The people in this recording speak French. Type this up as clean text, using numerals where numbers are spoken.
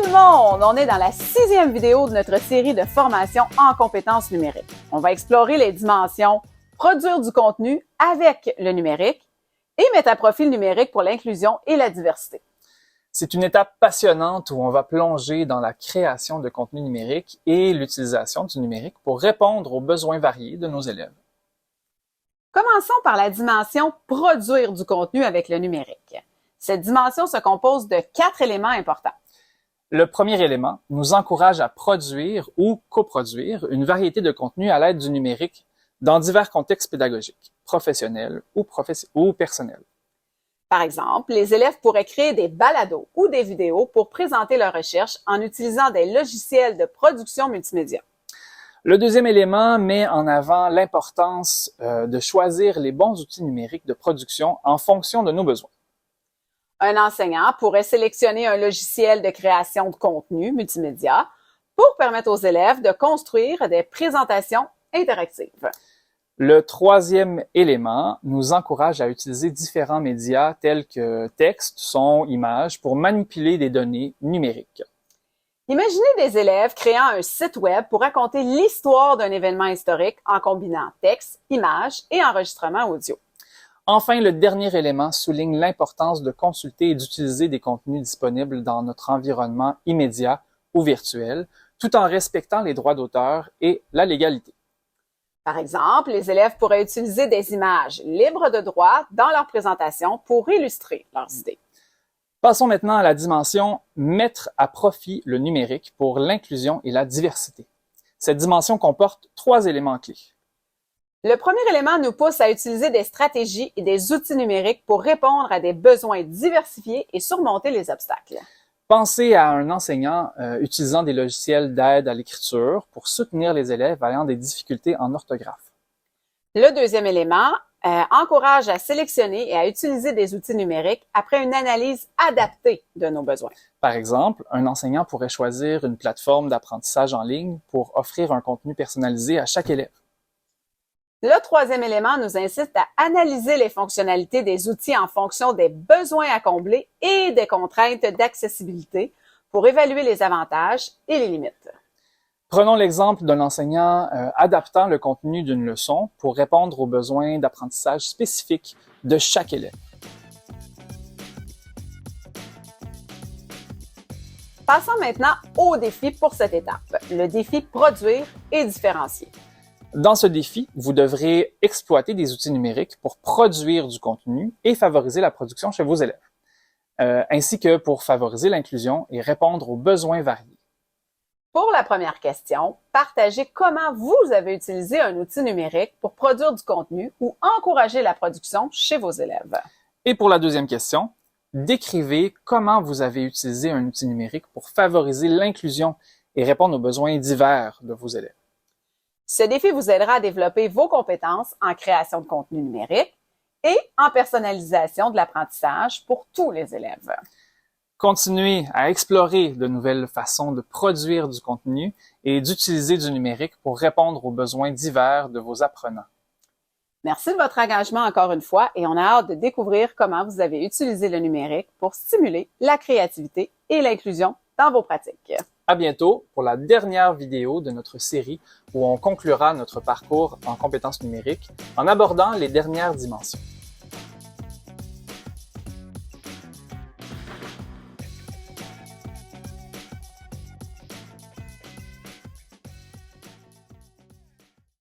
tout le monde! On est dans la 6e vidéo de notre série de formation en compétences numériques. On va explorer les dimensions produire du contenu avec le numérique et mettre à profit le numérique pour l'inclusion et la diversité. C'est une étape passionnante où on va plonger dans la création de contenu numérique et l'utilisation du numérique pour répondre aux besoins variés de nos élèves. Commençons par la dimension produire du contenu avec le numérique. Cette dimension se compose de 4 éléments importants. Le premier élément nous encourage à produire ou coproduire une variété de contenus à l'aide du numérique dans divers contextes pédagogiques, professionnels ou personnels. Par exemple, les élèves pourraient créer des balados ou des vidéos pour présenter leurs recherches en utilisant des logiciels de production multimédia. Le deuxième élément met en avant l'importance de choisir les bons outils numériques de production en fonction de nos besoins. Un enseignant pourrait sélectionner un logiciel de création de contenu multimédia pour permettre aux élèves de construire des présentations interactives. Le troisième élément nous encourage à utiliser différents médias tels que texte, son, images pour manipuler des données numériques. Imaginez des élèves créant un site web pour raconter l'histoire d'un événement historique en combinant texte, images et enregistrement audio. Enfin, le dernier élément souligne l'importance de consulter et d'utiliser des contenus disponibles dans notre environnement immédiat ou virtuel, tout en respectant les droits d'auteur et la légalité. Par exemple, les élèves pourraient utiliser des images libres de droit dans leur présentation pour illustrer leurs idées. Passons maintenant à la dimension « Mettre à profit le numérique pour l'inclusion et la diversité ». Cette dimension comporte 3 éléments clés. Le premier élément nous pousse à utiliser des stratégies et des outils numériques pour répondre à des besoins diversifiés et surmonter les obstacles. Pensez à un enseignant utilisant des logiciels d'aide à l'écriture pour soutenir les élèves ayant des difficultés en orthographe. Le deuxième élément encourage à sélectionner et à utiliser des outils numériques après une analyse adaptée de nos besoins. Par exemple, un enseignant pourrait choisir une plateforme d'apprentissage en ligne pour offrir un contenu personnalisé à chaque élève. Le troisième élément nous incite à analyser les fonctionnalités des outils en fonction des besoins à combler et des contraintes d'accessibilité pour évaluer les avantages et les limites. Prenons l'exemple d'un enseignant adaptant le contenu d'une leçon pour répondre aux besoins d'apprentissage spécifiques de chaque élève. Passons maintenant au défi pour cette étape, le défi produire et différencier. Dans ce défi, vous devrez exploiter des outils numériques pour produire du contenu et favoriser la production chez vos élèves, ainsi que pour favoriser l'inclusion et répondre aux besoins variés. Pour la première question, partagez comment vous avez utilisé un outil numérique pour produire du contenu ou encourager la production chez vos élèves. Et pour la deuxième question, décrivez comment vous avez utilisé un outil numérique pour favoriser l'inclusion et répondre aux besoins divers de vos élèves. Ce défi vous aidera à développer vos compétences en création de contenu numérique et en personnalisation de l'apprentissage pour tous les élèves. Continuez à explorer de nouvelles façons de produire du contenu et d'utiliser du numérique pour répondre aux besoins divers de vos apprenants. Merci de votre engagement encore une fois et on a hâte de découvrir comment vous avez utilisé le numérique pour stimuler la créativité et l'inclusion dans vos pratiques. À bientôt pour la dernière vidéo de notre série où on conclura notre parcours en compétences numériques en abordant les dernières dimensions.